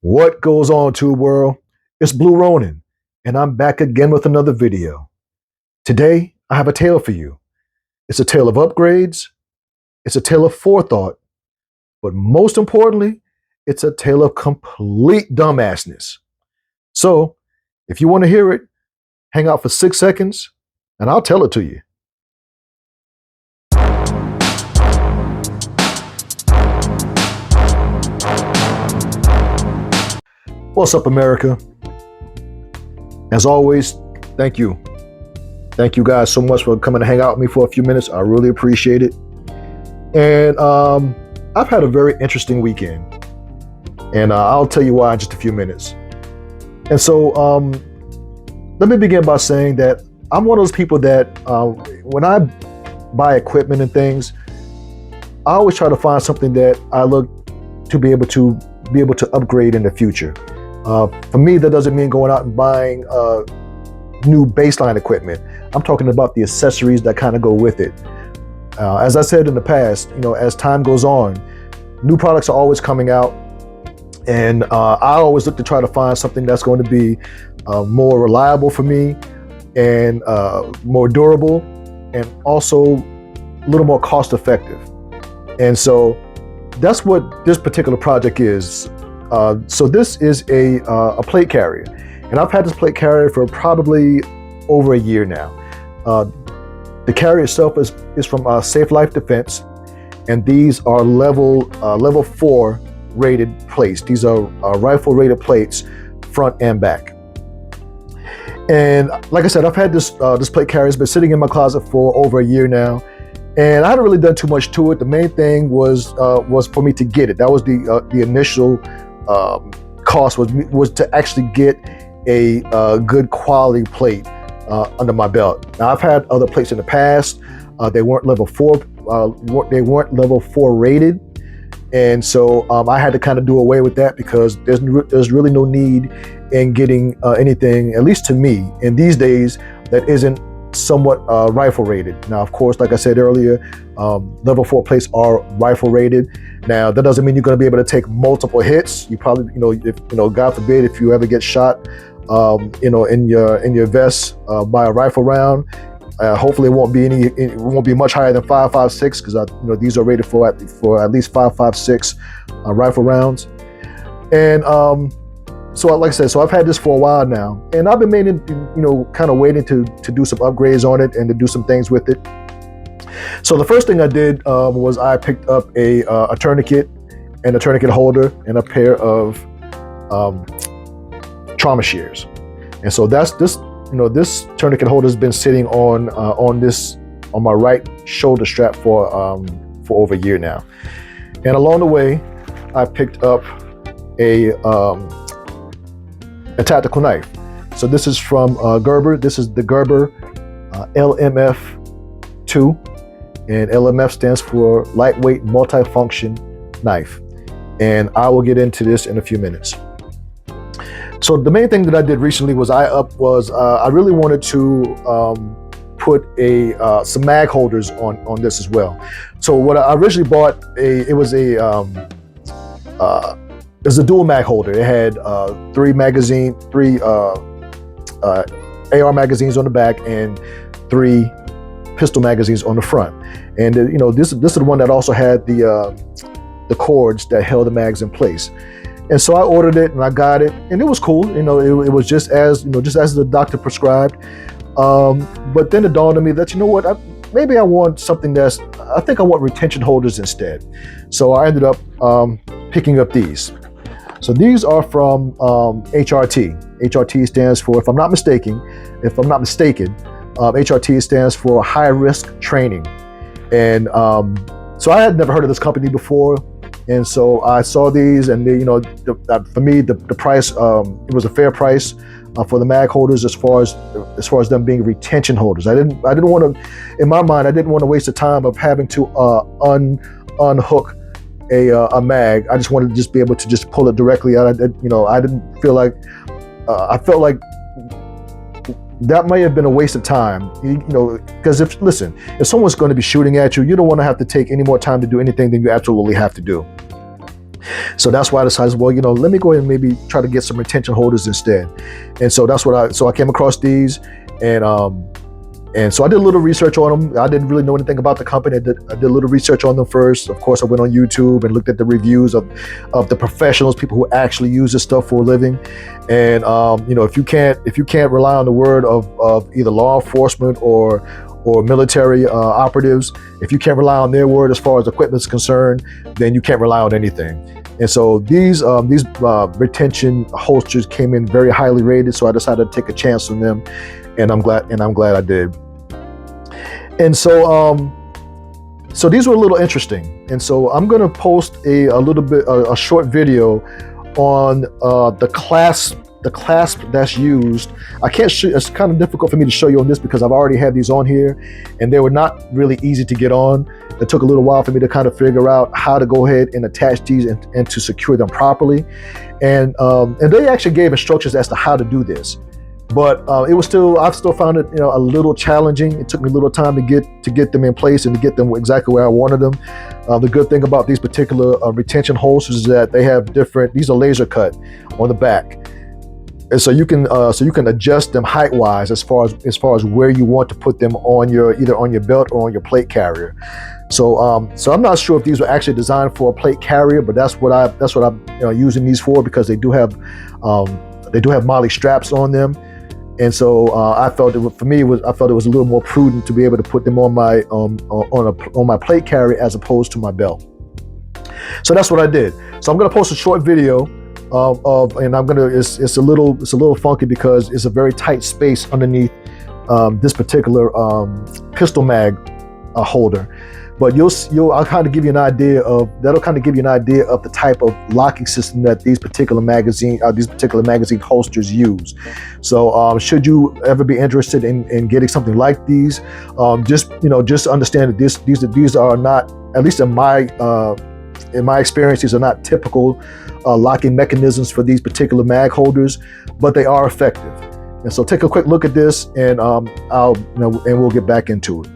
What goes on, Tube World? It's Blue Ronin, and I'm back again with another video. Today, I have a tale for you. It's a tale of upgrades, it's a tale of forethought, but most importantly, it's a tale of complete dumbassness. So, if you want to hear it, hang out for 6 seconds, and I'll tell it to you. What's up, America? As always, thank you. Thank you guys so much for coming to hang out with me for a few minutes. I really appreciate it. And I've had a very interesting weekend. And I'll tell you why in just a few minutes. And so let me begin by saying that I'm one of those people that when I buy equipment and things, I always try to find something that I look to be able to upgrade in the future. For me, that doesn't mean going out and buying new baseline equipment. I'm talking about the accessories that kind of go with it. As I said in the past, as time goes on, new products are always coming out, and I always look to try to find something that's going to be more reliable for me and more durable, and also a little more cost effective. And so that's what this particular project is. So this is a plate carrier, and I've had this plate carrier for probably over a year now. The carrier itself is from Safe Life Defense, and these are level 4 rated plates. These are rifle rated plates, front and back. And like I said, I've had this plate carrier. It's been sitting in my closet for over a year now, and I hadn't really done too much to it. The main thing was for me to get it. That was the initial cost was to actually get a good quality plate under my belt. Now, I've had other plates in the past. They weren't level 4. They weren't level 4 rated, and so I had to kind of do away with that because there's really no need in getting anything, at least to me, in these days, that isn't somewhat rifle rated. Now, of course, like I said earlier, level 4 plates are rifle rated. Now, that doesn't mean you're going to be able to take multiple hits. You probably, if God forbid, if you ever get shot, in your vest by a rifle round, hopefully it won't be much higher than 5.56, because these are rated for at least 5.56 rifle rounds. And so like I said, so I've had this for a while now, and I've been kind of waiting to do some upgrades on it and to do some things with it. So the first thing I did was I picked up a tourniquet and a tourniquet holder and a pair of trauma shears. And so that's this tourniquet holder has been sitting on my right shoulder strap for over a year now. And along the way, I picked up a tactical knife. So this is from Gerber. This is the Gerber LMF2, and LMF stands for lightweight multifunction knife. And I will get into this in a few minutes. So the main thing that I did recently was I really wanted to put some mag holders on this as well. So what I originally bought, it was a dual mag holder. It had three AR magazines on the back and 3 pistol magazines on the front. And this is the one that also had the cords that held the mags in place. And so I ordered it and I got it, and it was cool. It was just as the doctor prescribed. But then it dawned on me that maybe I want something I think I want retention holders instead. So I ended up picking up these. So these are from HRT. HRT stands for, if I'm not mistaken, HRT stands for High Risk Training. And so I had never heard of this company before. And so I saw these, and for me, the price, it was a fair price for the mag holders as far as them being retention holders. I didn't want to, in my mind, I didn't want to waste the time of having to unhook a mag. I just wanted to just be able to just pull it directly out. I didn't feel like, I felt like that may have been a waste of time, because if someone's going to be shooting at you, you don't want to have to take any more time to do anything than you absolutely have to do. So that's why I decided, well, let me go ahead and maybe try to get some retention holders instead. And so that's what I came across these, and so I did a little research on them. I didn't really know anything about the company. I did a little research on them first. Of course, I went on YouTube and looked at the reviews of the professionals, people who actually use this stuff for a living. And if you can't rely on the word of either law enforcement or military operatives, if you can't rely on their word as far as equipment is concerned, then you can't rely on anything. And so these retention holsters came in very highly rated, so I decided to take a chance on them, and I'm glad I did. And so so these were a little interesting, and so I'm going to post a short video on the clasp that's used. I can't it's kind of difficult for me to show you on this because I've already had these on here, and they were not really easy to get on. It took a little while for me to kind of figure out how to go ahead and attach these and to secure them properly. And they actually gave instructions as to how to do this. But I've still found it a little challenging. It took me a little time to get them in place and to get them exactly where I wanted them. The good thing about these particular retention holsters is that they have these are laser cut on the back. And so you can adjust them height wise as far as where you want to put them either on your belt or on your plate carrier. So I'm not sure if these were actually designed for a plate carrier, but that's what I'm using these for, because they do have MOLLE straps on them. And so I felt it was a little more prudent to be able to put them on my plate carrier as opposed to my belt. So that's what I did. So I'm going to post a short video and it's a little funky because it's a very tight space underneath this particular pistol mag holder. But I'll kind of give you an idea of the type of locking system that these particular magazine holsters use. So should you ever be interested in getting something like these, just understand that these are not, at least in my experience, these are not typical locking mechanisms for these particular mag holders, but they are effective. And so take a quick look at this, and we'll get back into it.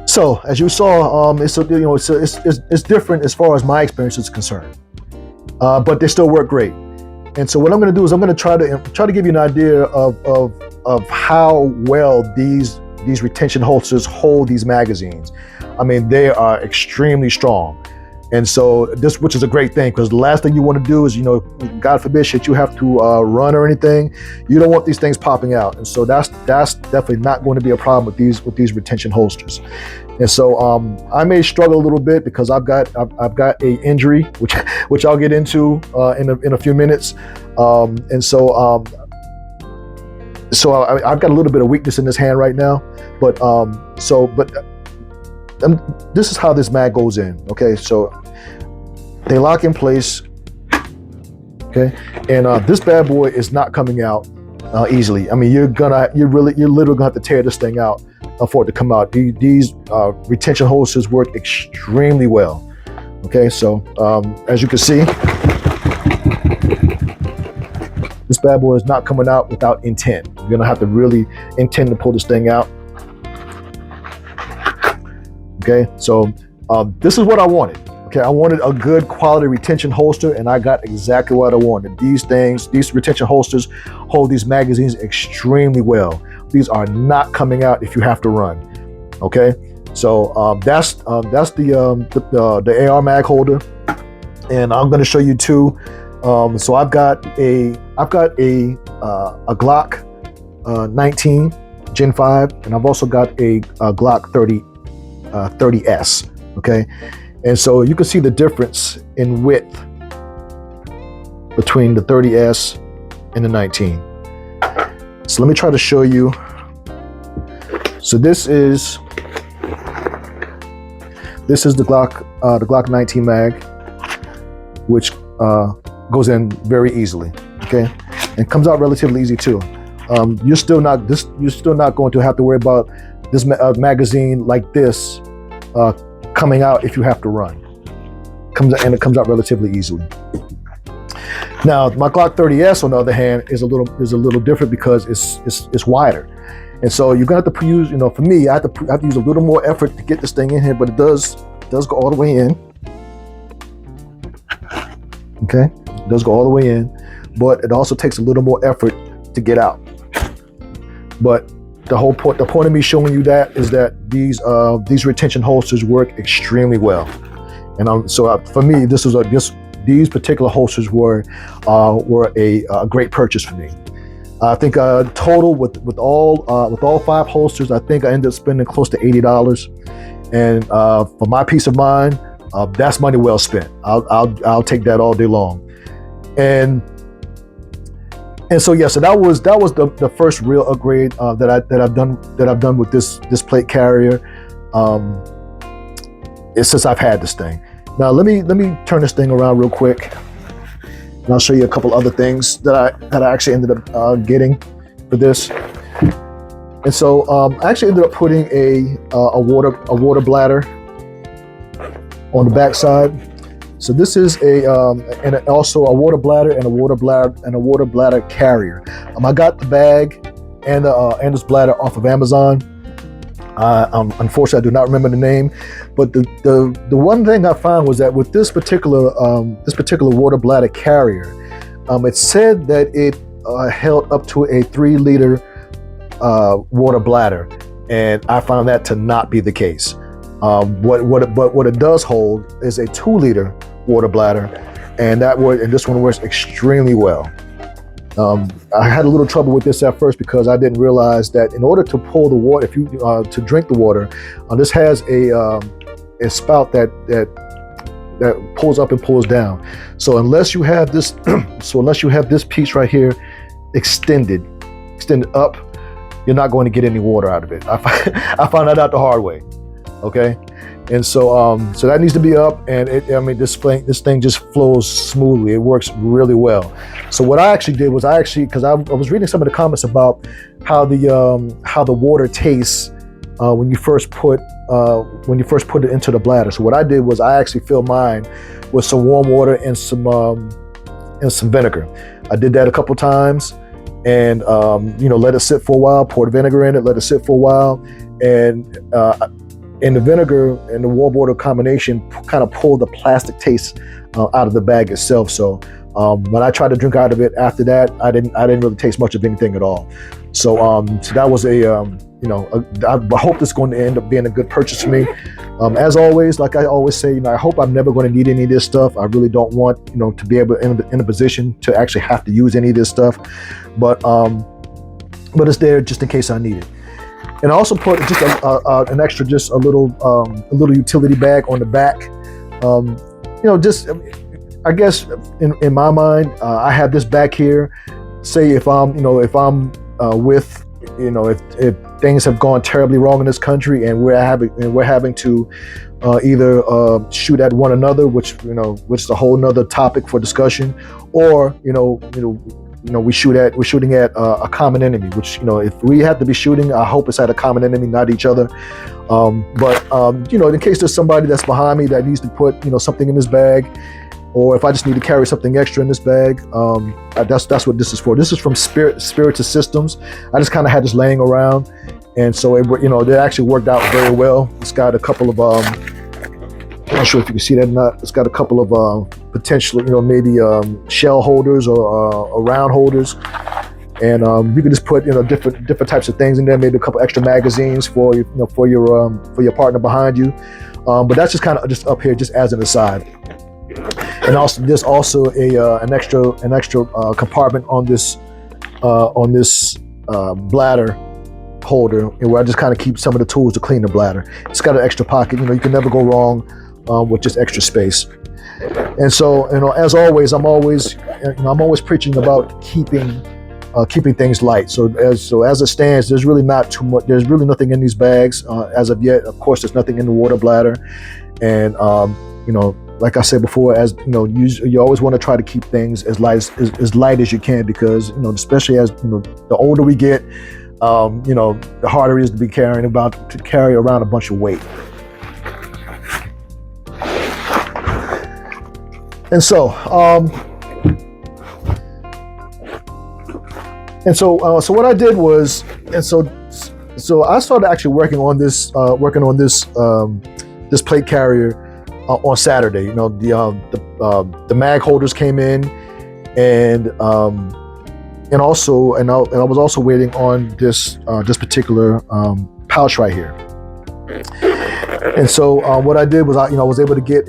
So as you saw, it's different as far as my experience is concerned, but they still work great. And so what I'm going to do is I'm going to try to give you an idea of how well these retention holsters hold these magazines. I mean, they are extremely strong. And so which is a great thing, because the last thing you want to do is, God forbid, shit, you have to run or anything. You don't want these things popping out. And so that's definitely not going to be a problem with these retention holsters. And so I may struggle a little bit because I've got a injury, which I'll get into in a few minutes. And so I've got a little bit of weakness in this hand right now. But this is how this mag goes in. Okay, so they lock in place. Okay, and this bad boy is not coming out easily. I mean, you're literally gonna have to tear this thing out for it to come out. These retention holsters work extremely well. Okay, so as you can see, this bad boy is not coming out without intent. You're gonna have to really intend to pull this thing out. Okay, so this is what I wanted. Okay, I wanted a good quality retention holster, and I got exactly what I wanted. These retention holsters hold these magazines extremely well. These are not coming out if you have to run. Okay, so that's the AR mag holder, and I'm going to show you two. So I've got a Glock 19 Gen 5, and I've also got a Glock 30S. Okay, and so you can see the difference in width between the 30S and the 19. So let me try to show you. So this is the Glock 19 mag, which goes in very easily. Okay, and comes out relatively easy too. You're still not going to have to worry about magazine like this coming out if you have to run. It comes out relatively easily. Now, my Glock 30S, on the other hand, is a little different because it's wider, and so you're gonna have to use, for me, I have to use a little more effort to get this thing in here, but it does go all the way in. Okay, it does go all the way in, but it also takes a little more effort to get out. But the point of me showing you that is that these retention holsters work extremely well, and for me, these particular holsters were a great purchase for me. I think total with all 5 holsters, I think I ended up spending close to $80, and for my peace of mind, that's money well spent. I'll take that all day long, and so yeah, so that was the first real upgrade that I've done with this plate carrier since I've had this thing. Now let me turn this thing around real quick, and I'll show you a couple other things that I actually ended up getting for this. And so I actually ended up putting a water bladder on the back side. So this is and also a water bladder and a water bladder carrier. I got the bag and this bladder off of Amazon. Unfortunately, I do not remember the name, but the one thing I found was that with this particular water bladder carrier, it said that it held up to a 3-liter water bladder, and I found that to not be the case. What it does hold is a 2-liter water bladder, and this one works extremely well. I had a little trouble with this at first because I didn't realize that in order to pull the water, to drink the water, this has a spout that pulls up and pulls down. So unless you have this, this piece right here extended up, you're not going to get any water out of it. I found that out the hard way. Okay. And so that needs to be up, and this thing just flows smoothly. It works really well. So what I actually did was because I was reading some of the comments about how the water tastes when you first put it into the bladder. So what I did was I actually filled mine with some warm water and some vinegar. I did that a couple times, and let it sit for a while. Poured vinegar in it, let it sit for a while, and the vinegar and the warm water combination kind of pulled the plastic taste out of the bag itself. So when I tried to drink out of it after that, I didn't really taste much of anything at all. So that was I hope this is going to end up being a good purchase for me. As always, like I always say, I hope I'm never going to need any of this stuff. I really don't want to be able in a position to actually have to use any of this stuff, but it's there just in case I need it. And I also put just an extra, just a little utility bag on the back. I guess in my mind, I have this back here. Say if I'm if things have gone terribly wrong in this country, and we're having to either shoot at one another, which is a whole nother topic for discussion, or we're shooting at a common enemy, which if we have to be shooting, I hope it's at a common enemy, not each other. But in case there's somebody that's behind me that needs to put something in this bag, or if I just need to carry something extra in this bag, that's what this is for. This is from Spiritus Systems. I just kind of had this laying around, and so it actually worked out very well. It's got a couple of I'm not sure if you can see that or not. It's got a couple of potentially, maybe shell holders or round holders, and you can just put different types of things in there. Maybe a couple extra magazines for your partner behind you. But that's just kind of just up here, just as an aside. And also, there's also an extra compartment on this bladder holder, where I just kind of keep some of the tools to clean the bladder. It's got an extra pocket. You can never go wrong with just extra space. And so, as always, I'm always preaching about keeping things light. So as it stands, there's really not too much. There's really nothing in these bags as of yet. Of course, there's nothing in the water bladder, and like I said before, you always want to try to keep things as light as you can, because especially as the older we get, you know, the harder it is to carry around a bunch of weight. And so, so what I did was, so I started actually working on this this plate carrier on Saturday. You know, the mag holders came in, and I was also waiting on this particular pouch right here. And so what I did was I was able to get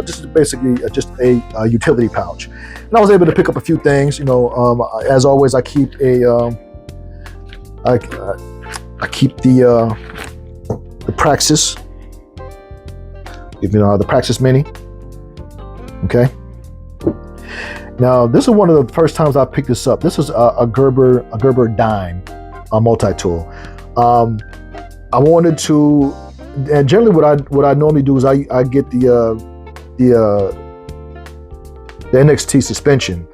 just basically just a utility pouch, and I was able to pick up a few things. You know, as always, I keep I keep the Praxis, the Praxis Mini. Okay. Now this is one of the first times I picked this up. This is a Gerber Dime multi-tool. I wanted to, and generally what I normally do is I get the NXT suspension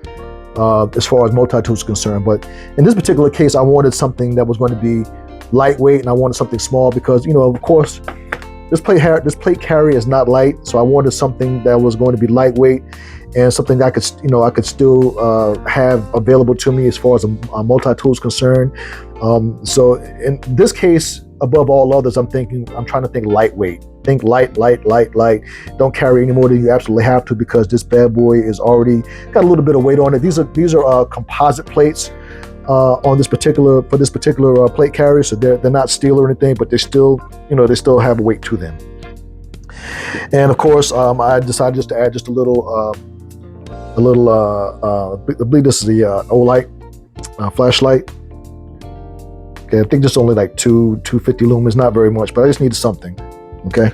as far as multi-tool is concerned. But in this particular case, I wanted something that was going to be lightweight, and I wanted something small because, you know, of course, this plate carrier is not light, so I wanted something that was going to be lightweight and something that I could still have available to me as far as a multi-tool is concerned. So in this case, above all others, I'm trying to think lightweight. Think light. Don't carry any more than you absolutely have to, because this bad boy is already got a little bit of weight on it. These are composite plates on this particular plate carrier, so they're not steel or anything, but they still have a weight to them. And of course, I decided just to add just a little. I believe this is the Olight flashlight. Okay, I think this is only like 250 lumens, not very much, but I just needed something. Okay,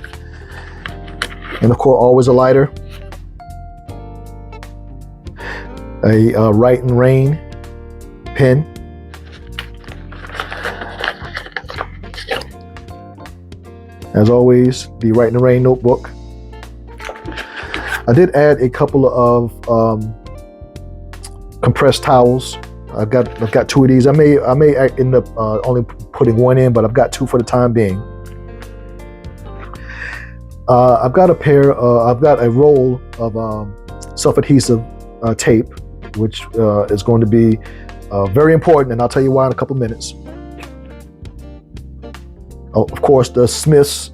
and of course, always a lighter, a Write and Rain pen, as always, the Write and Rain notebook. I did add a couple of compressed towels. I've got two of these. I may end up only putting one in, but I've got two for the time being. I've got a roll of self-adhesive tape, which is going to be very important, and I'll tell you why in a couple minutes. Oh, of course, the Smith's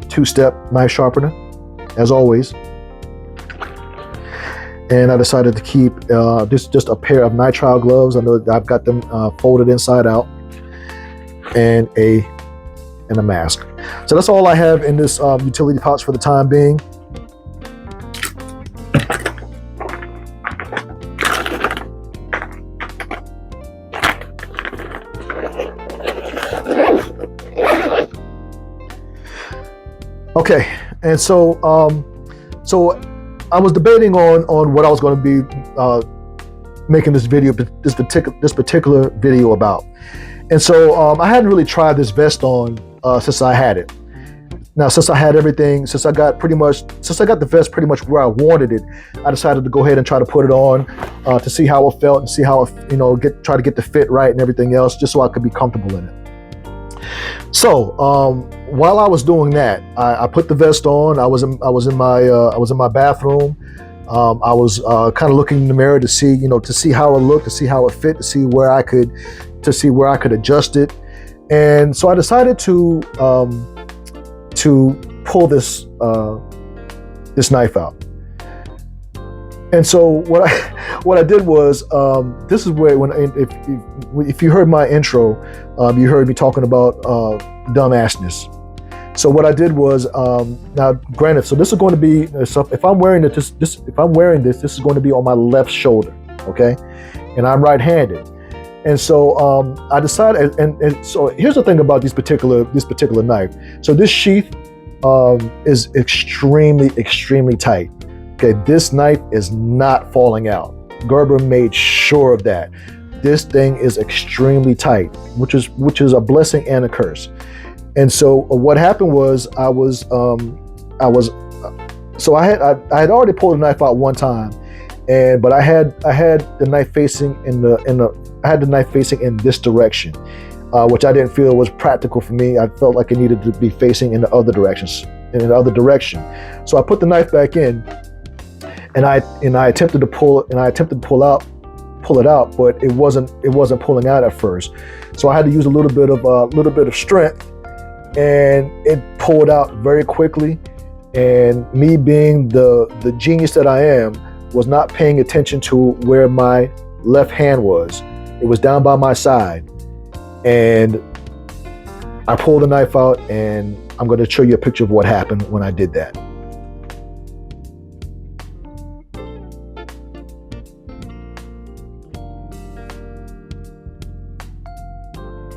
two-step knife sharpener, as always. And I decided to keep just a pair of nitrile gloves. I know that I've got them folded inside out, and a mask. So that's all I have in this utility pouch for the time being. Okay, and so I was debating on what I was going to be making this particular video about, and so I hadn't really tried this vest on since I had it. Now, since I had everything, since I got the vest pretty much where I wanted it, I decided to go ahead and try to put it on to see how it felt and see how it, try to get the fit right and everything else, just so I could be comfortable in it. So while I was doing that, I put the vest on. I was in my bathroom. I was kind of looking in the mirror to see how it looked, to see how it fit, to see where I could adjust it. And so I decided to pull this knife out. And so what I did was, this is where if you heard my intro, you heard me talking about dumbassness. So what I did was, now granted, so this is going to be, if I'm wearing this is going to be on my left shoulder, okay, and I'm right-handed. And so I decided, and so here's the thing about this particular knife. So this sheath is extremely tight. Okay, this knife is not falling out. Gerber made sure of that. This thing is extremely tight, which is a blessing and a curse. And so what happened was I had already pulled the knife out one time, but I had the knife facing in this direction. which I didn't feel was practical for me. I felt like it needed to be facing in the other direction. So I put the knife back in, and I attempted to pull it, and I attempted to pull it out, but it wasn't pulling out at first. So I had to use a little bit of strength, and it pulled out very quickly. And me being the genius that I am, was not paying attention to where my left hand was. It was down by my side. And I pulled the knife out, and I'm going to show you a picture of what happened when I did that.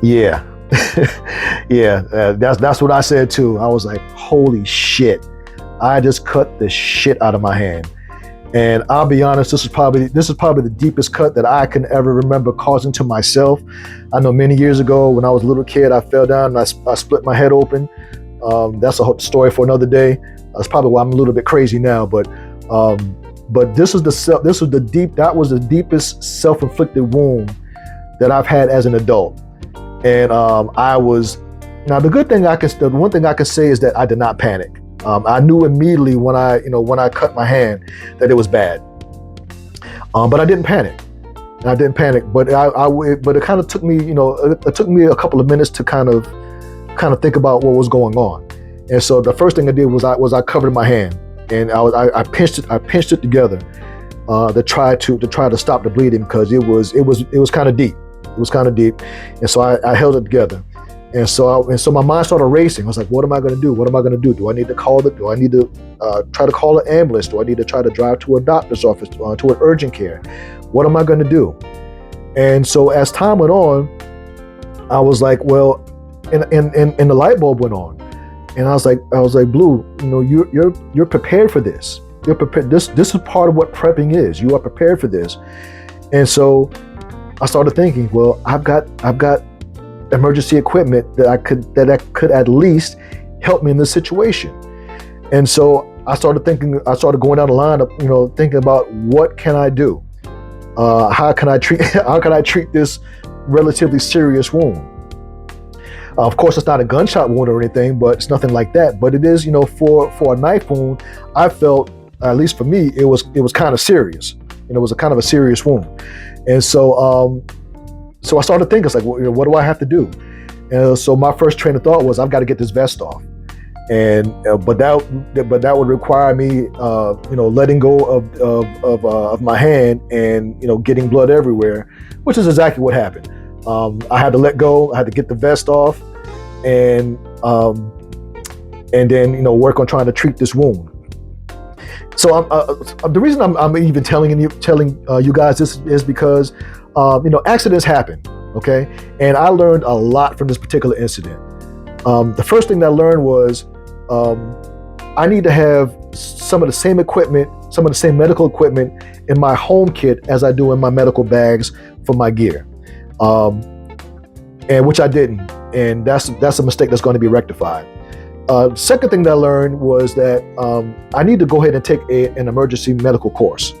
Yeah. Yeah, that's what I said too. I was like, holy shit. I just cut the shit out of my hand. And I'll be honest, this is probably the deepest cut that I can ever remember causing to myself. I know many years ago when I was a little kid, I fell down and I split my head open. That's a whole story for another day. That's probably why I'm a little bit crazy now. But that was the deepest self-inflicted wound that I've had as an adult. And the one thing I can say is that I did not panic. I knew immediately when I cut my hand that it was bad. But I didn't panic. But it kind of took me, it took me a couple of minutes to kind of think about what was going on. And so the first thing I did was I covered my hand, and I pinched it together to try to stop the bleeding, because it was kind of deep. It was kind of deep, and so I held it together. And so my mind started racing. I was like, what am I going to do? What am I going to do? Do I need to try to call an ambulance? Do I need to try to drive to a doctor's office, to an urgent care? What am I going to do? And so as time went on, I was like, well, and the light bulb went on. And I was like, Blue, you're prepared for this. You're prepared. This is part of what prepping is. You are prepared for this. And so I started thinking, well, I've got emergency equipment that could at least help me in this situation. And so I started going down the line of, thinking about what can I do? How can I treat this relatively serious wound? Of course, it's not a gunshot wound or anything, but it's nothing like that. But it is, for a knife wound, I felt, at least for me, it was kind of serious. It was a kind of a serious wound. And so I started thinking, it's like, well, what do I have to do? And so my first train of thought was, I've got to get this vest off. And but that would require me, letting go of my hand and getting blood everywhere, which is exactly what happened. I had to let go. I had to get the vest off, and then work on trying to treat this wound. So the reason I'm even telling you guys this is because accidents happen, okay? And I learned a lot from this particular incident. The first thing that I learned was I need to have some of the same equipment, some of the same medical equipment in my home kit as I do in my medical bags for my gear, and which I didn't, and that's a mistake that's going to be rectified. Second thing that I learned was that I need to go ahead and take an emergency medical course.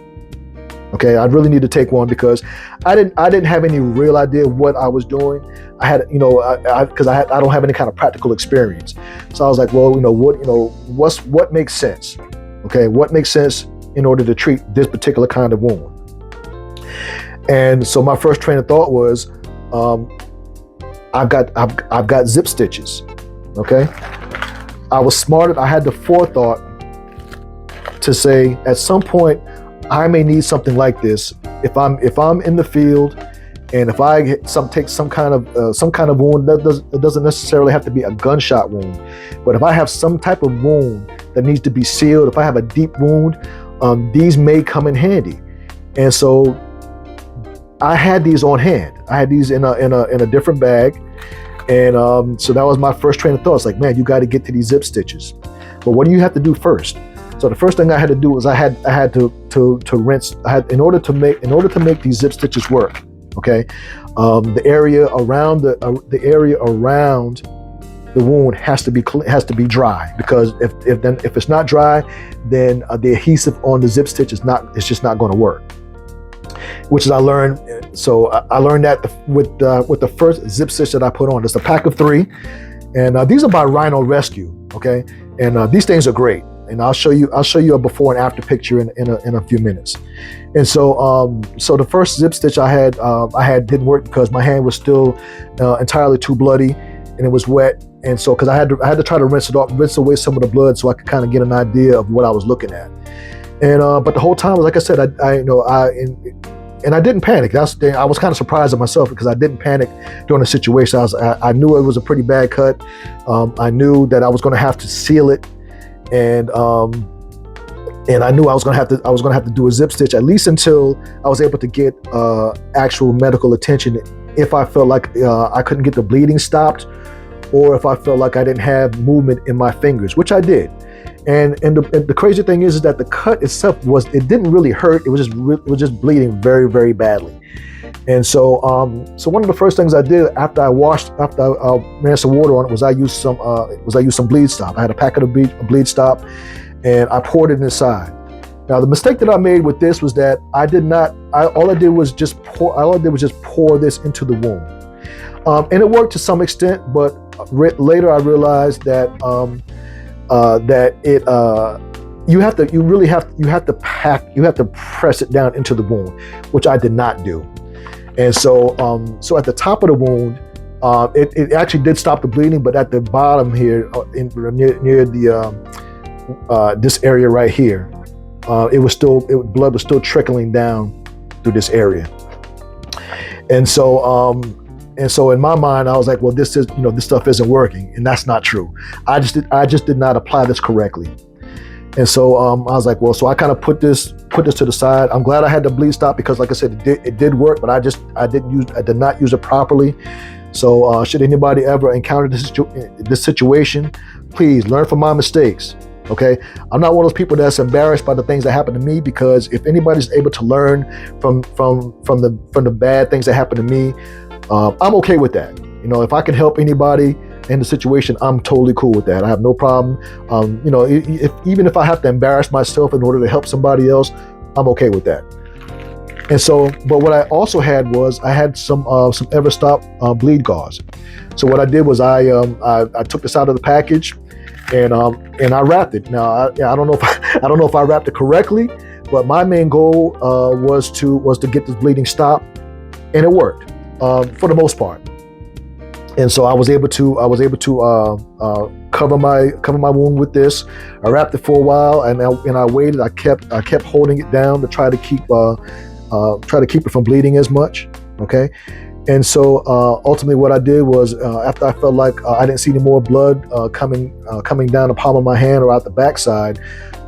Okay, I really need to take one because I didn't have any real idea of what I was doing. I had, because I don't have any kind of practical experience. So I was like, well, what makes sense? Okay, what makes sense in order to treat this particular kind of wound? And so my first train of thought was, I've got zip stitches. Okay, I was smart. I had the forethought to say at some point I may need something like this if I'm in the field, and if I take some kind of wound that doesn't necessarily have to be a gunshot wound, but if I have some type of wound that needs to be sealed, if I have a deep wound, these may come in handy. And so I had these on hand. I had these in a different bag, and so that was my first train of thought. It's like, man, you got to get to these zip stitches. But what do you have to do first? So the first thing I had to do was I had to rinse. In order to make these zip stitches work. Okay, the area around the wound has to be dry, because if it's not dry, then the adhesive on the zip stitch it's just not going to work. which is I learned. So I learned that with the first zip stitch that I put on. It's a pack of 3, and these are by Rhino Rescue. Okay, and these things are great. And I'll show you a before and after picture in a few minutes. And so so the first zip stitch I had didn't work because my hand was still entirely too bloody and it was wet. And so because I had to try to rinse away some of the blood so I could kind of get an idea of what I was looking at. And but the whole time, like I said, I didn't panic. That's the thing. I was kind of surprised at myself because I didn't panic during the situation. I knew it was a pretty bad cut. I knew that I was going to have to seal it. And I knew I was gonna have to do a zip stitch at least until I was able to get actual medical attention if I felt like I couldn't get the bleeding stopped, or if I felt like I didn't have movement in my fingers, which I did. And the crazy thing is that the cut itself didn't really hurt. It was just bleeding very, very badly. And so one of the first things I did after I ran some water on it was I used some bleed stop. I had a packet of bleed stop, and I poured it inside. Now the mistake that I made with this was that all I did was just pour this into the wound, and it worked to some extent. But later I realized that you have to press it down into the wound, which I did not do. And so at the top of the wound, it actually did stop the bleeding, but at the bottom here, near the this area right here, blood was still trickling down through this area. And so in my mind, I was like, well, this stuff isn't working, and that's not true. I just did not apply this correctly. And so I was like, well, so I kind of put this to the side. I'm glad I had the bleed stop because, like I said, it did work, but I did not use it properly. So should anybody ever encounter this situation, please learn from my mistakes. Okay, I'm not one of those people that's embarrassed by the things that happen to me, because if anybody's able to learn from the bad things that happen to me, I'm okay with that. If I can help anybody in the situation, I'm totally cool with that. I have no problem. Even if I have to embarrass myself in order to help somebody else, I'm okay with that. And so, but what I also had was I had some Everstop bleed gauze. So what I did was I took this out of the package, and I wrapped it. Now I don't know if I wrapped it correctly, but my main goal was to get this bleeding stopped, and it worked for the most part. And so I was able to cover my wound with this. I wrapped it for a while, and I waited. I kept holding it down to try to keep it from bleeding as much. Okay, and so ultimately what I did was after I felt like I didn't see any more blood coming down the palm of my hand or out the backside,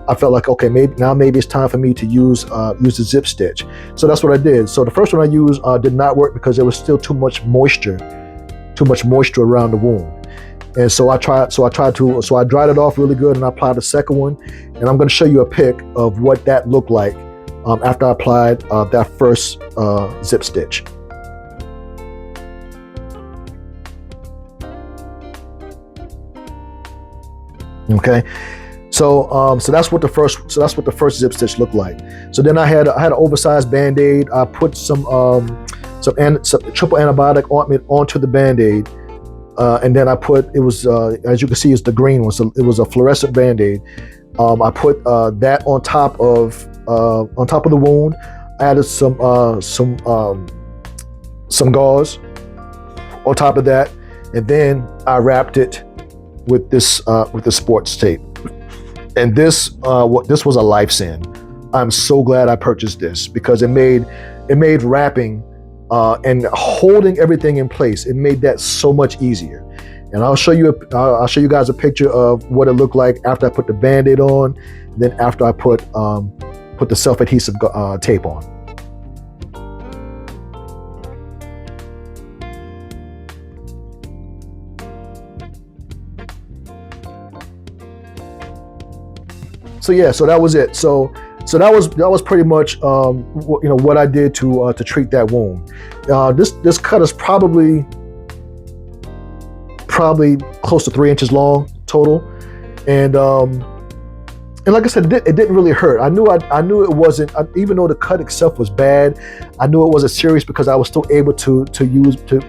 I felt like, okay, maybe it's time for me to use the zip stitch. So that's what I did. So the first one I used did not work because there was still too much moisture around the wound. And so I dried it off really good, and I applied the second one. And I'm going to show you a pic of what that looked like after I applied that first zip stitch. Okay. So that's what the first zip stitch looked like. So then I had an oversized Band-Aid. I put some triple antibiotic ointment onto the Band-Aid, and then I put, it was as you can see, it's the green one. So it was a fluorescent Band-Aid. I put that on top of the wound. I added some gauze on top of that, and then I wrapped it with this sports tape. And this was a life send. I'm so glad I purchased this because it made wrapping and holding everything in place. It made that so much easier. And I'll show you guys a picture of what it looked like after I put the Band-Aid on, then after I put the self-adhesive tape on. So yeah, so that was it. So that was pretty much what I did to treat that wound. This cut is probably close to 3 inches long total, and and like I said, it didn't really hurt. I knew it wasn't, even though the cut itself was bad, I knew it wasn't serious because I was still able to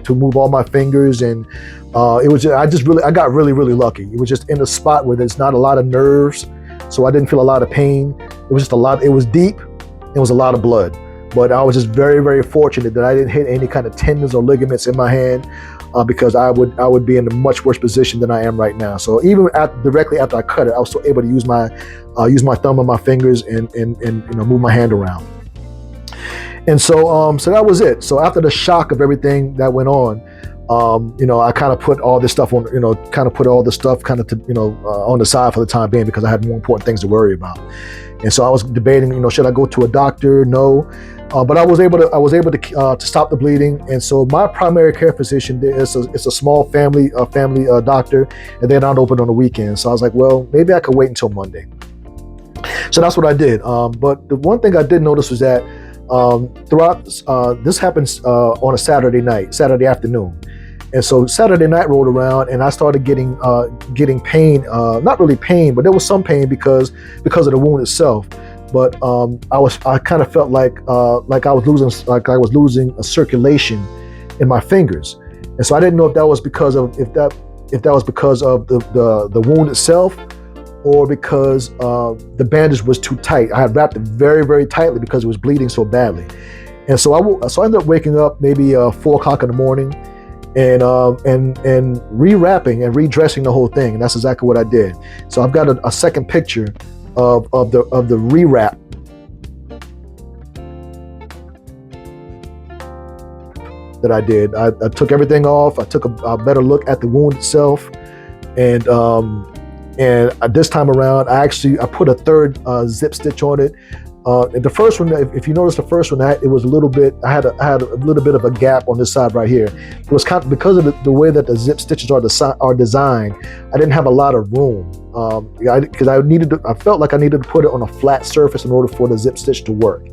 move all my fingers, and it was just, I got really lucky. It was just in a spot where there's not a lot of nerves, so I didn't feel a lot of pain. It was just it was deep, it was a lot of blood. But I was just very fortunate that I didn't hit any kind of tendons or ligaments in my hand, because I would be in a much worse position than I am right now. So even directly after I cut it, I was still able to use my thumb and my fingers and move my hand around. And so that was it. So after the shock of everything that went on, I kind of put all this stuff on, put all the stuff on the side for the time being, because I had more important things to worry about. And so I was debating, should I go to a doctor? No. But I was able to stop the bleeding, and so my primary care physician is a small family doctor, and they're not open on the weekends. So I was like, well, maybe I could wait until Monday. So that's what I did. But the one thing I did notice was that throughout this happens on a Saturday afternoon, and so Saturday night rolled around, and I started getting pain. Not really pain, but there was some pain because of the wound itself. But I kind of felt like I was losing a circulation in my fingers, and so I didn't know if that was because of the wound itself, or because the bandage was too tight. I had wrapped it very tightly because it was bleeding so badly, and so I ended up waking up maybe 4 o'clock in the morning, and rewrapping and redressing the whole thing, and that's exactly what I did. So I've got a second picture of the rewrap that I did. I took everything off. I took a better look at the wound itself, and this time around, I put a third zip stitch on it. And the first one, if you notice, the first one, it was a little bit. I had a little bit of a gap on this side right here. It was kind of because of the way that the zip stitches are designed. I didn't have a lot of room because I felt like I needed to put it on a flat surface in order for the zip stitch to work.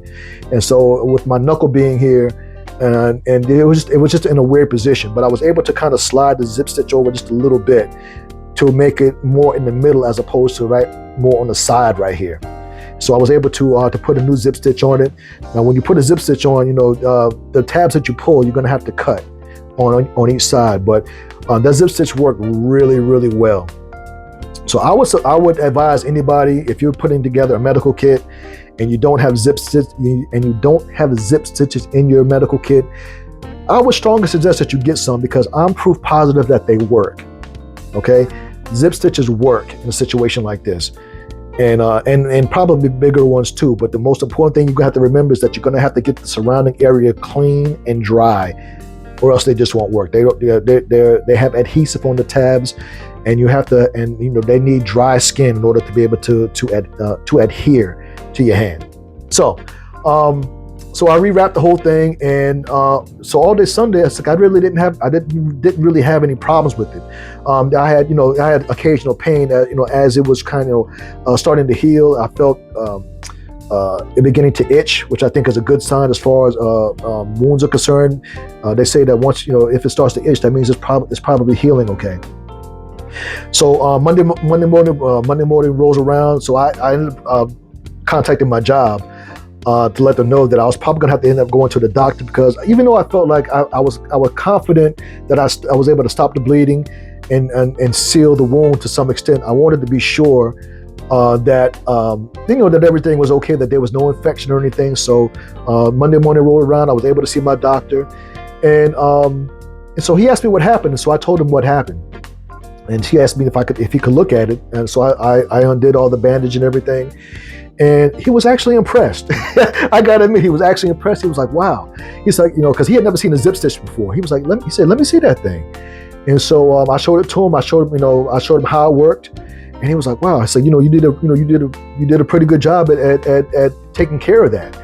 And so with my knuckle being here, and it was just in a weird position, but I was able to kind of slide the zip stitch over just a little bit to make it more in the middle as opposed to more on the side right here. So I was able to put a new zip stitch on it. Now, when you put a zip stitch on, the tabs that you pull, you're going to have to cut on each side. But that zip stitch worked really well. So I would advise anybody, if you're putting together a medical kit and you don't have zip stitches in your medical kit, I would strongly suggest that you get some, because I'm proof positive that they work. Okay, zip stitches work in a situation like this. And probably bigger ones too. But the most important thing you're gonna have to remember is that you're gonna have to get the surrounding area clean and dry, or else they just won't work. They have adhesive on the tabs, and they need dry skin in order to be able to adhere to your hand. So I rewrapped the whole thing, and so all day Sunday, I didn't really have any problems with it. I had occasional pain, as it was kind of starting to heal. I felt it beginning to itch, which I think is a good sign as far as wounds are concerned. They say that once if it starts to itch, that means it's probably healing okay. So Monday morning rolls around, so I ended up contacting my job to let them know that I was probably gonna have to end up going to the doctor, because even though I felt like I was confident that I was able to stop the bleeding and seal the wound to some extent, I wanted to be sure that that everything was okay, that there was no infection or anything. So Monday morning rolled around, I was able to see my doctor, and so he asked me what happened, and so I told him what happened. And he asked me if he could look at it, and so I undid all the bandage and everything. And he was actually impressed. I gotta admit, he was actually impressed. He was like, wow. He's like, because he had never seen a zip stitch before. He was like, let me see that thing. And so I showed it to him. I showed him how it worked. And he was like, wow. I said, you did a pretty good job at taking care of that.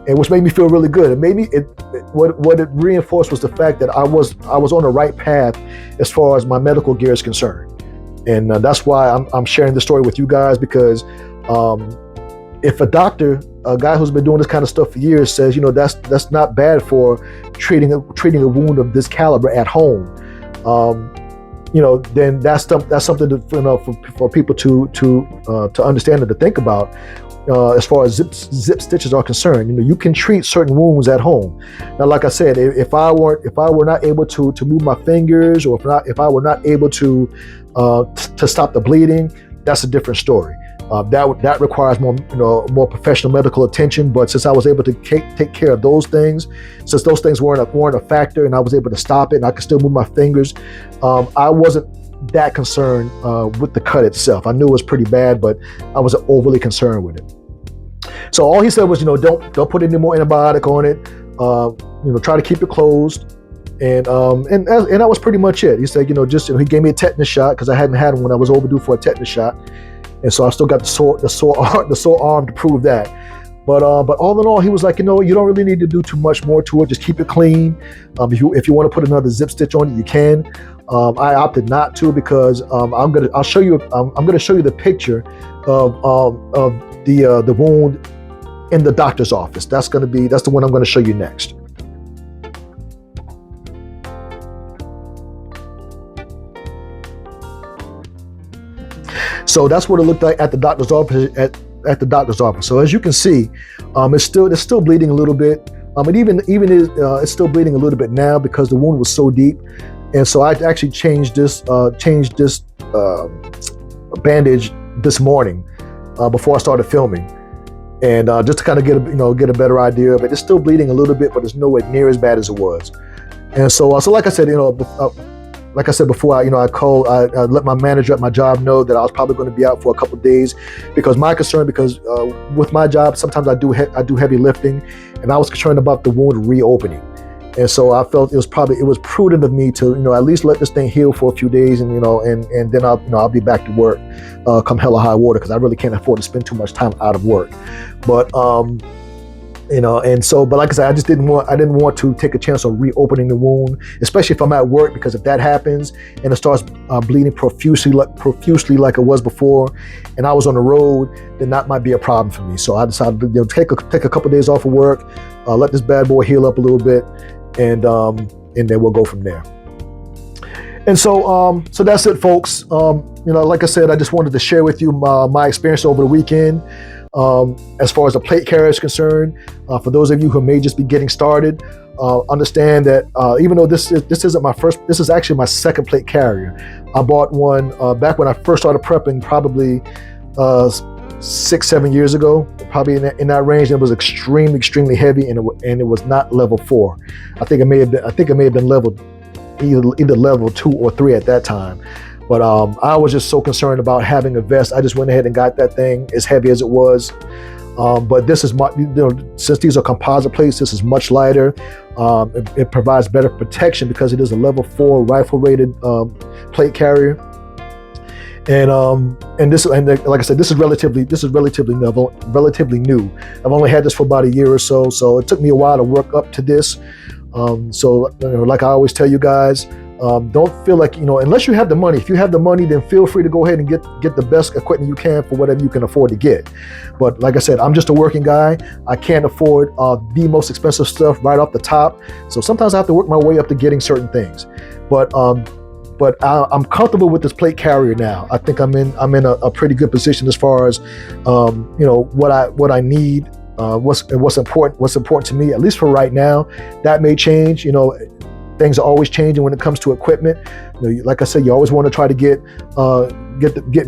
And which made me feel really good. And maybe what it reinforced was the fact that I was on the right path as far as my medical gear is concerned. And that's why I'm sharing this story with you guys, because if a doctor, a guy who's been doing this kind of stuff for years, says, that's not bad for treating a wound of this caliber at home, then that's something to, for people to understand and to think about. As far as zip stitches are concerned, you can treat certain wounds at home. Now, like I said, if I were not able to move my fingers, or if I were not able to stop the bleeding, that's a different story. That requires more professional medical attention. But since I was able to take care of those things, since those things weren't a factor, and I was able to stop it, and I could still move my fingers, I wasn't that concerned with the cut itself. I knew it was pretty bad, but I wasn't overly concerned with it. So all he said was, don't put any more antibiotic on it. Try to keep it closed, and that was pretty much it. He said, he gave me a tetanus shot because I hadn't had one when I was overdue for a tetanus shot, and so I still got the sore arm to prove that. But all in all, he was like, you don't really need to do too much more to it. Just keep it clean. If you want to put another zip stitch on it, you can. I opted not to because I'm gonna show you the picture of the wound in the doctor's office. That's the one I'm gonna show you next. So that's what it looked like at the doctor's office. At the doctor's office. So as you can see, it's still bleeding a little bit. It's still bleeding a little bit now because the wound was so deep. And so I actually changed this bandage this morning before I started filming, and just to kind of get a better idea of it. It's still bleeding a little bit, but it's nowhere near as bad as it was. And so like I said, like I said before, I let my manager at my job know that I was probably going to be out for a couple of days because with my job, sometimes I do heavy lifting, and I was concerned about the wound reopening. And so I felt it was prudent of me to, at least let this thing heal for a few days, and then I'll be back to work come hell or high water, because I really can't afford to spend too much time out of work. But but like I said, I didn't want to take a chance on reopening the wound, especially if I'm at work, because if that happens and it starts bleeding profusely like it was before, and I was on the road, then that might be a problem for me. So I decided to take a couple of days off of work, let this bad boy heal up a little bit, and then we'll go from there. And so that's it, folks. Like I said, I just wanted to share with you my experience over the weekend. As far as the plate carrier is concerned, for those of you who may just be getting started, understand that even though this isn't my first, this is actually my second plate carrier. I bought one back when I first started prepping, probably 6-7 years ago, probably in that range. And it was extremely heavy, and it was not level 4. I think it may have been level either level 2 or 3 at that time. But I was just so concerned about having a vest. I just went ahead and got that thing, as heavy as it was. But this is since these are composite plates, this is much lighter. It provides better protection because it is a level 4 rifle rated plate carrier. And like I said, this is relatively new. I've only had this for about a year or so, so it took me a while to work up to this. Like I always tell you guys, don't feel like, unless you have the money. If you have the money, then feel free to go ahead and get the best equipment you can for whatever you can afford to get. But like I said, I'm just a working guy. I can't afford the most expensive stuff right off the top. So sometimes I have to work my way up to getting certain things. But I'm comfortable with this plate carrier now. I think I'm in a pretty good position as far as what I need. What's important to me, at least for right now. That may change. Things are always changing when it comes to equipment. Like I said, you always want to try to get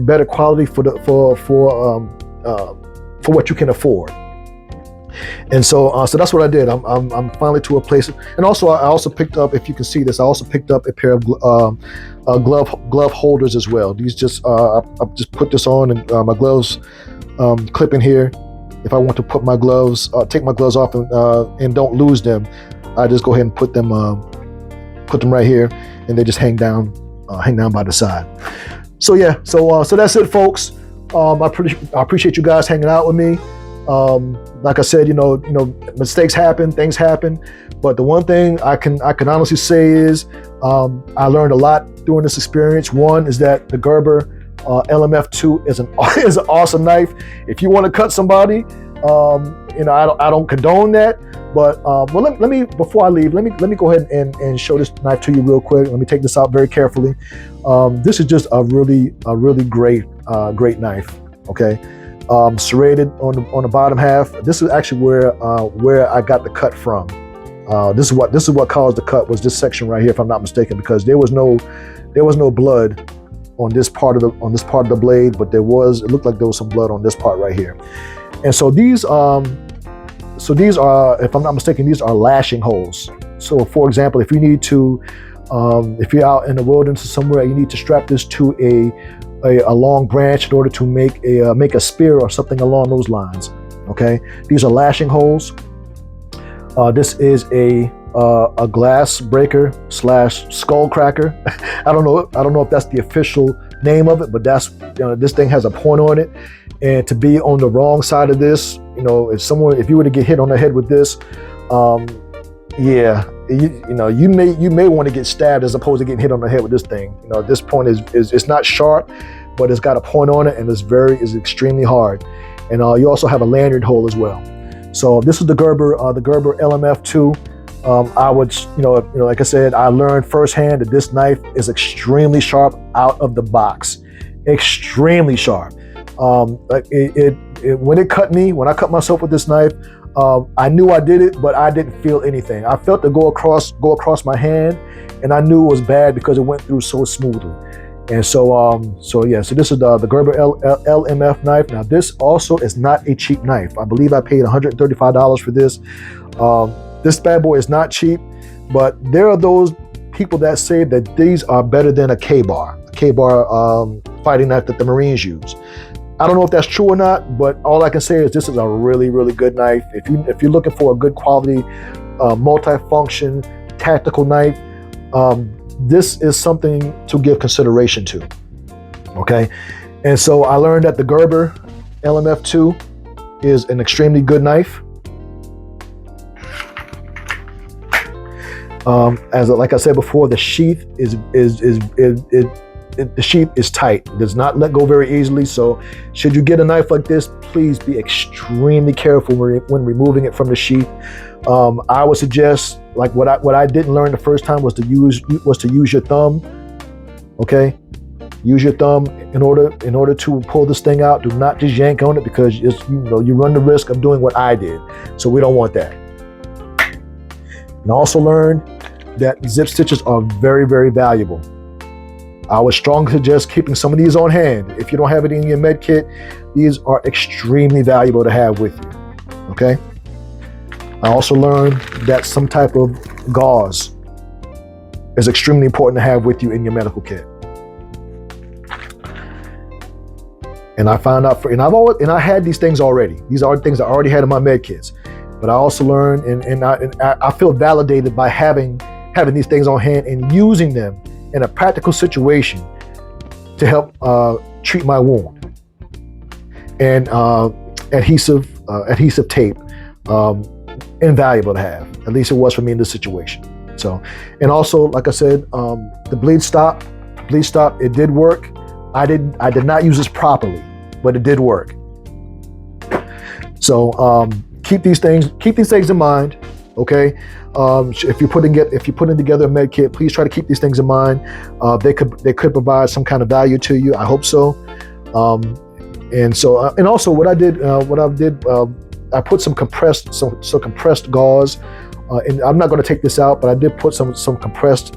better quality for what you can afford. And so that's what I did. I'm finally to a place. And also, I also picked up, if you can see this, I also picked up a pair of glove holders as well. These I just put this on, and my gloves clip in here. If I want to put my gloves, take my gloves off and don't lose them, I just go ahead and put them right here, and they just hang down by the side. So yeah, so that's it, folks. I appreciate you guys hanging out with me. Like I said, mistakes happen, things happen, but the one thing I can honestly say is I learned a lot during this experience. One is that the Gerber LMF2 is an awesome knife. If you want to cut somebody, I don't condone that. But let me before I leave, let me go ahead and show this knife to you real quick. Let me take this out very carefully. This is just a really great knife. Okay, serrated on the bottom half. This is actually where I got the cut from. This is what caused the cut, was this section right here, if I'm not mistaken, because there was no blood on this part of the blade, but it looked like there was some blood on this part right here. And so these are, if I'm not mistaken, these are lashing holes. So for example, if you need to, if you're out in the wilderness or somewhere, you need to strap this to a long branch in order to make a spear or something along those lines. Okay, these are lashing holes. This is a glass breaker / skull cracker. I don't know if that's the official name of it, but that's, this thing has a point on it, and to be on the wrong side of this, if you were to get hit on the head with this, you may want to get stabbed as opposed to getting hit on the head with this thing. This point is it's not sharp, but it's got a point on it, and it's extremely hard. And you also have a lanyard hole as well. So this is the Gerber LMF2. I would, like I said, I learned firsthand that this knife is extremely sharp out of the box, extremely sharp. When I cut myself with this knife, I knew I did it, but I didn't feel anything. I felt it go across my hand, and I knew it was bad because it went through so smoothly. And so this is the Gerber LMF knife. Now, this also is not a cheap knife. I believe I paid $135 for this. This bad boy is not cheap, but there are those people that say that these are better than a K-bar fighting knife that the Marines use. I don't know if that's true or not, but all I can say is this is a really good knife. If you're looking for a good quality, multi-function tactical knife, this is something to give consideration to. Okay, and so I learned that the Gerber LMF2 is an extremely good knife. Like I said before, the sheath the sheath is tight. It does not let go very easily. So should you get a knife like this, please be extremely careful when removing it from the sheath. I would suggest, like what I didn't learn the first time was to use your thumb. Okay, use your thumb in order to pull this thing out. Do not just yank on it, because you run the risk of doing what I did. So we don't want that. And I also learned that zip stitches are very valuable. I would strongly suggest keeping some of these on hand. If you don't have it in your med kit, these are extremely valuable to have with you. Okay. I also learned that some type of gauze is extremely important to have with you in your medical kit. And I found out, and I had these things already. These are things I already had in my med kits. But I also learned, and I feel validated by having these things on hand and using them in a practical situation to help treat my wound. And adhesive tape, invaluable to have. At least it was for me in this situation. So, and also, like I said, the bleed stop, it did work. I did not use this properly, but it did work. So keep these things in mind. Okay, if you're putting together a med kit, please try to keep these things in mind. They could provide some kind of value to you. I hope so. And also what I did, I put some compressed gauze. And I'm not going to take this out, but I did put some compressed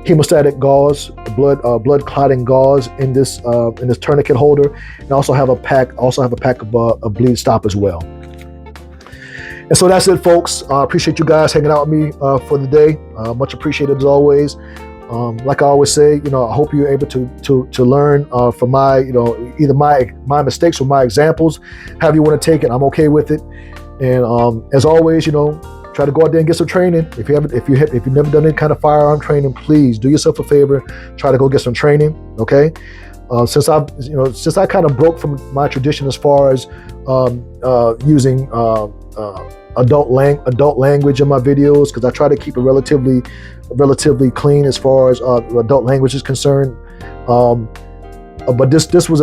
hemostatic gauze, blood clotting gauze in this tourniquet holder, and also have a pack of bleed stop as well. And so that's it, folks. I appreciate you guys hanging out with me for the day. Much appreciated as always. Like I always say, I hope you're able to learn from my, either my mistakes or my examples. However you want to take it, I'm okay with it. And as always, try to go out there and get some training. If you've never done any kind of firearm training, please do yourself a favor. Try to go get some training. Okay. Since I kind of broke from my tradition as far as using adult language in my videos, because I try to keep it relatively clean as far as adult language is concerned. But this was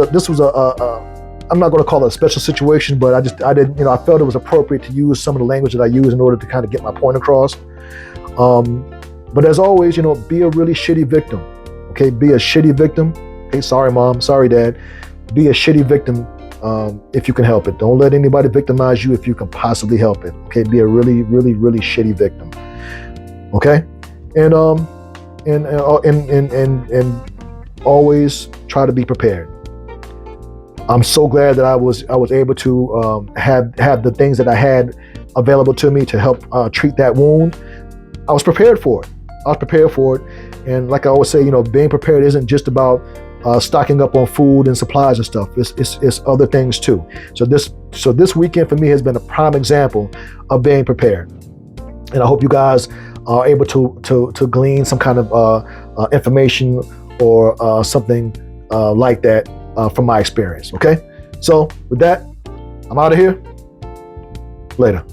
I'm not going to call it a special situation, but I didn't, I felt it was appropriate to use some of the language that I use in order to kind of get my point across. But as always, be a really shitty victim. Okay, be a shitty victim. Okay, sorry mom, sorry dad. Be a shitty victim if you can help it. Don't let anybody victimize you if you can possibly help it. Okay, be a really, really, really shitty victim. Okay, and always try to be prepared. I'm so glad that I was able to have the things that I had available to me to help treat that wound. I was prepared for it. And like I always say, being prepared isn't just about stocking up on food and supplies and stuff. It's other things too. So this weekend for me has been a prime example of being prepared. And I hope you guys are able to glean some kind of information or something like that from my experience. Okay. So with that, I'm out of here. Later.